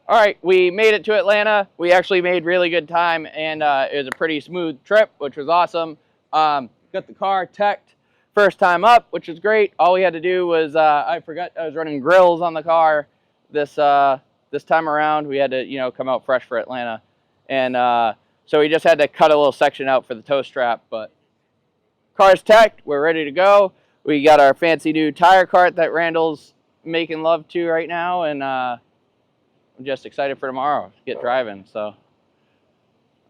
All right, we made it to Atlanta. We actually made really good time, and it was a pretty smooth trip, which was awesome. Got the car teched first time up, which was great. All we had to do was, I forgot I was running grills on the car this time around. We had to, come out fresh for Atlanta. And so we just had to cut a little section out for the tow strap, but car's teched, we're ready to go. We got our fancy new tire cart that Randall's making love to right now, and I'm just excited for tomorrow to get driving. So,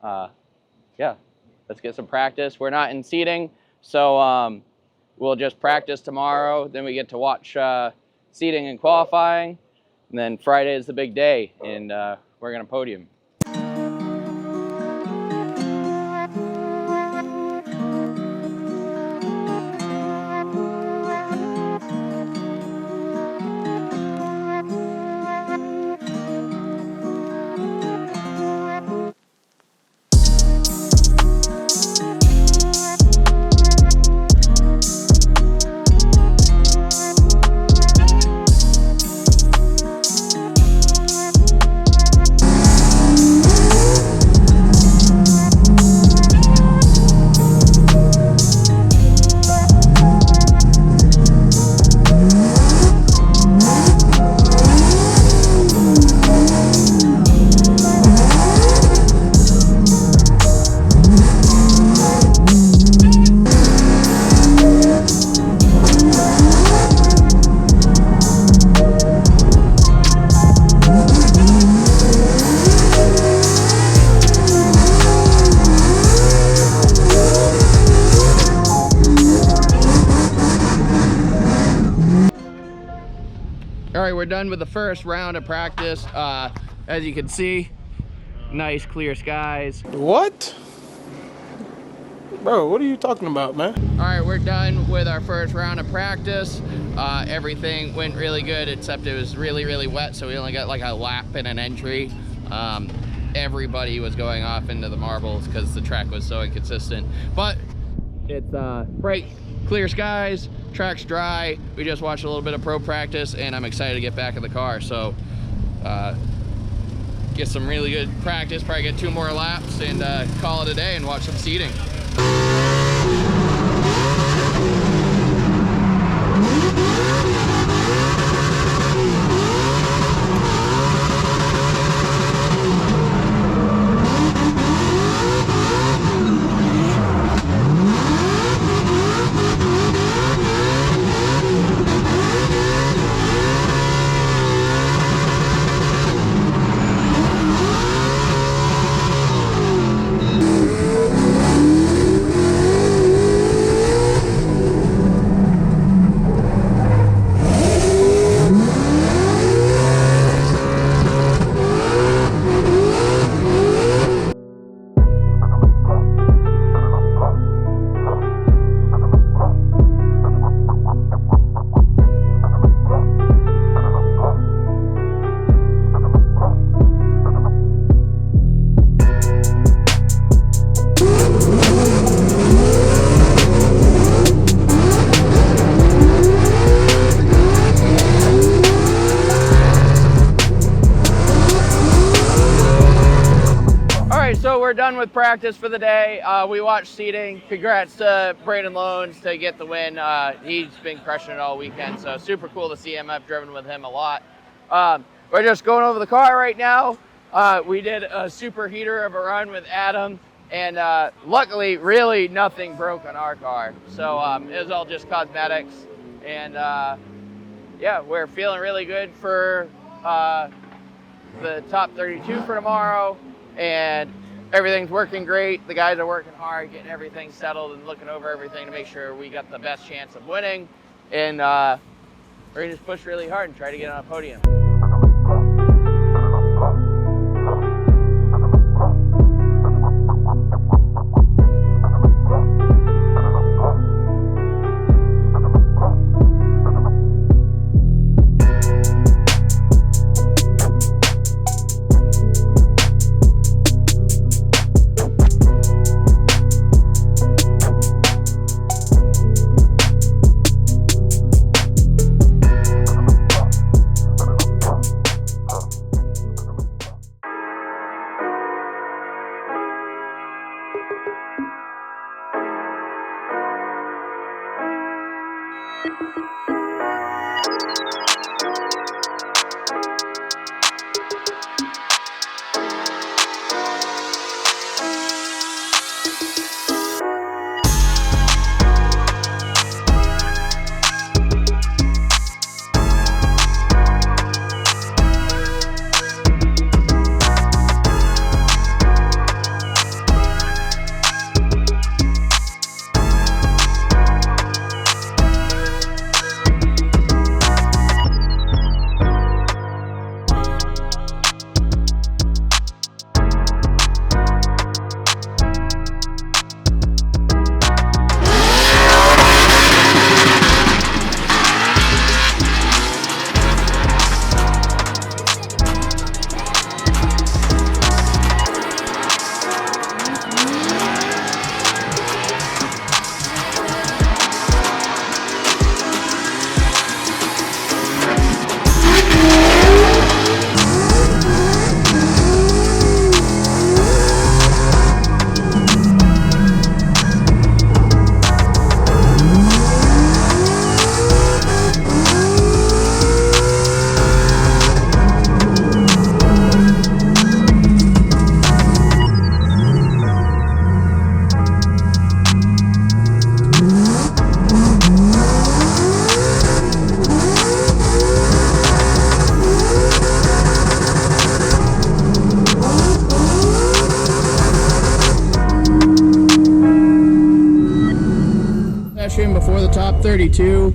yeah, let's get some practice. We're not in seating, so we'll just practice tomorrow. Then we get to watch seating and qualifying. And then Friday is the big day, and we're going to podium. All right, we're done with the first round of practice. As you can see, nice clear skies. What? Bro, what are you talking about, man? All right, we're done with our first round of practice. Everything went really good, except it was really, really wet, so we only got like a lap and an entry. Everybody was going off into the marbles because the track was so inconsistent. But it's bright, clear skies, track's dry. We just watched a little bit of pro practice, and I'm excited to get back in the car. So get some really good practice, probably get 2 more laps, and call it a day and watch some seating. So we're done with practice for the day. We watched seating. Congrats to Brandon Loans to get the win. He's been crushing it all weekend, so super cool to see him. I've driven with him a lot. We're just going over the car right now. We did a super heater of a run with Adam, and luckily, really nothing broke on our car. So it was all just cosmetics, and yeah, we're feeling really good for the top 32 for tomorrow, and everything's working great. The guys are working hard, getting everything settled and looking over everything to make sure we got the best chance of winning. And we're gonna just push really hard and try to get on a podium. 32.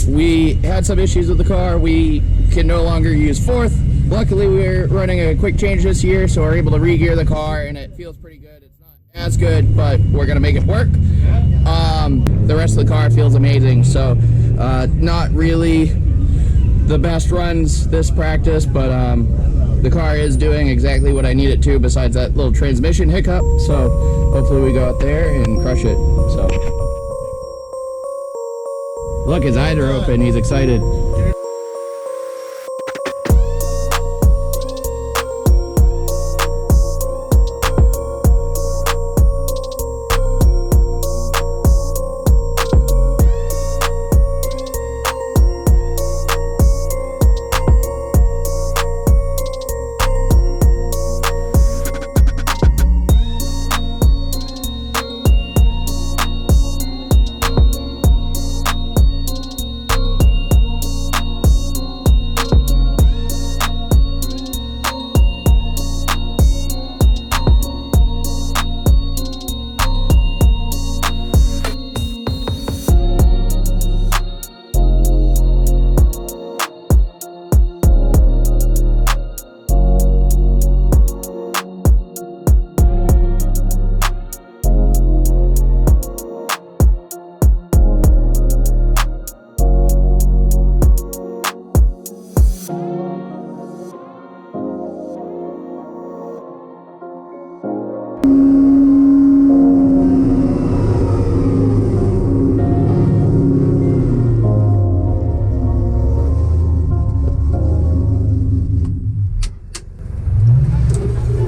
We had some issues with the car. We can no longer use fourth. Luckily, we're running a quick change this year, so we're able to re-gear the car, and it feels pretty good. It's not as good, but we're gonna make it work. The rest of the car feels amazing. So not really the best runs this practice, but the car is doing exactly what I need it to, besides that little transmission hiccup. So hopefully we go out there and crush it. So look, his eyes are open. He's excited.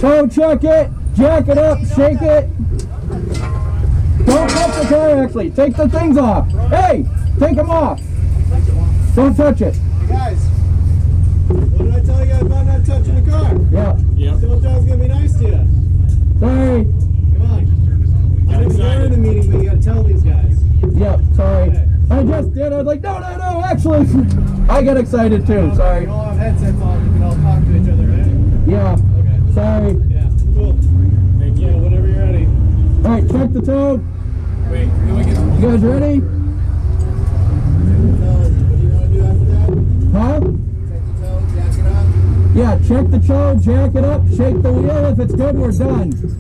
Toe check it, jack it up, shake it. Don't touch the car actually, take the things off. Hey, take them off. Don't touch it. Hey guys, what did I tell you about not touching the car? Yeah. I told you I was going to be nice to you. Sorry. Come on. I didn't go in the meeting, but you got to tell these guys. Yep, sorry. Okay. I just did. I was like, no, actually. I got excited too, sorry. We all have headsets on, we can all talk to each other, right? Yeah. Okay. Sorry. Yeah, cool. Thank you. Whenever you're ready. Alright, check the toe. Wait, do we get some... You guys ready? What do you want to do after that? Huh? Check the toe, jack it up. Yeah, check the toe, jack it up, shake the wheel. If it's good, we're done.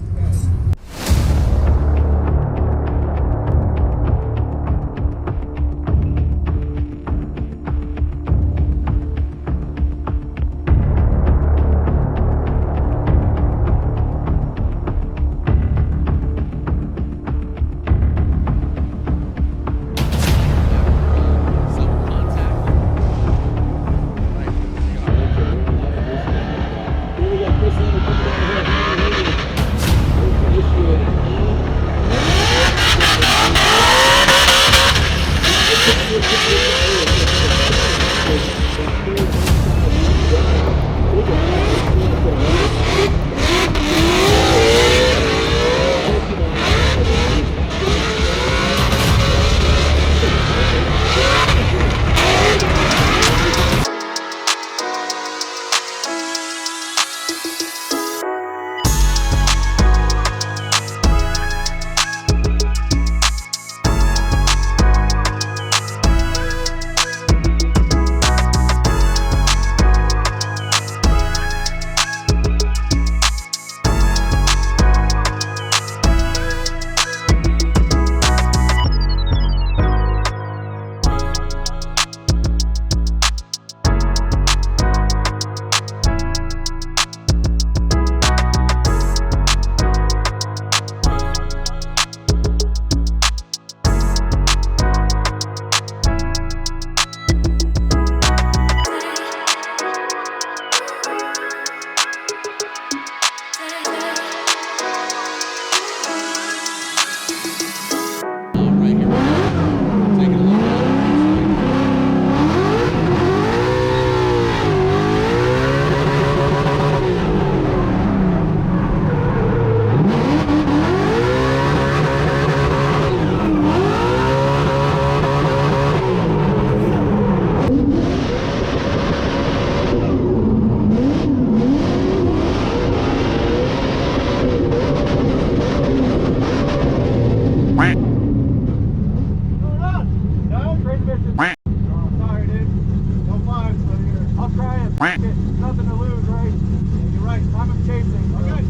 Nothing to lose, right? Yeah, you're right. Time of chasing. Okay.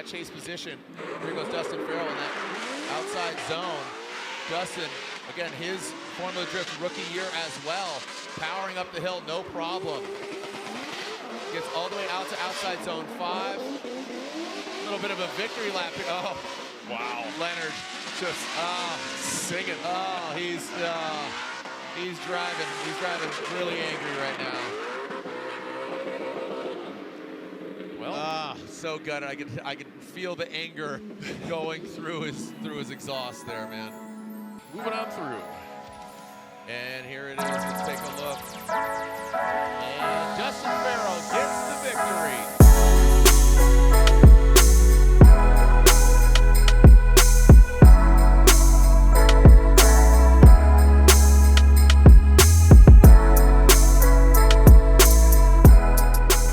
Chase position. Here goes Dustin Farrell in that outside zone. Dustin, again, his Formula Drift rookie year as well. Powering up the hill, no problem. Gets all the way out to outside zone 5. A little bit of a victory lap. Oh, wow. Leonard just singing. Oh, he's driving really angry right now. Well, so good. I could feel the anger going through his exhaust there, man. Moving on through. And here it is. Let's take a look. And Dustin Farrell gets the victory.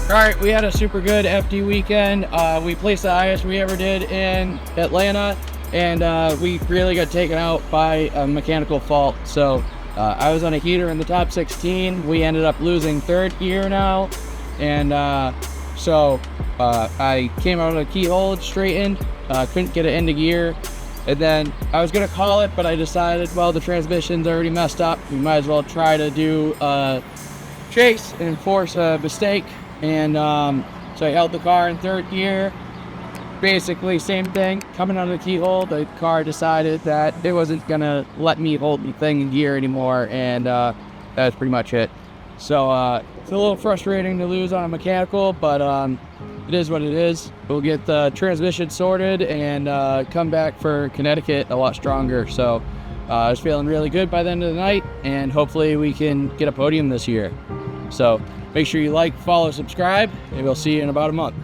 All right, we had a super good FD weekend. We placed the highest we ever did in Atlanta, and we really got taken out by a mechanical fault. So I was on a heater in the top 16. We ended up losing third gear now, and so I came out of the keyhole, straightened, couldn't get it into gear, and then I was gonna call it, but I decided, well, the transmission's already messed up. We might as well try to do a chase and force a mistake. And so I held the car in third gear. Basically same thing, coming out of the keyhole, the car decided that it wasn't gonna let me hold the thing in gear anymore, and that's pretty much it. So it's a little frustrating to lose on a mechanical, but it is what it is. We'll get the transmission sorted and come back for Connecticut a lot stronger. So I was feeling really good by the end of the night, and hopefully we can get a podium this year. So make sure you like, follow, subscribe, and we'll see you in about a month.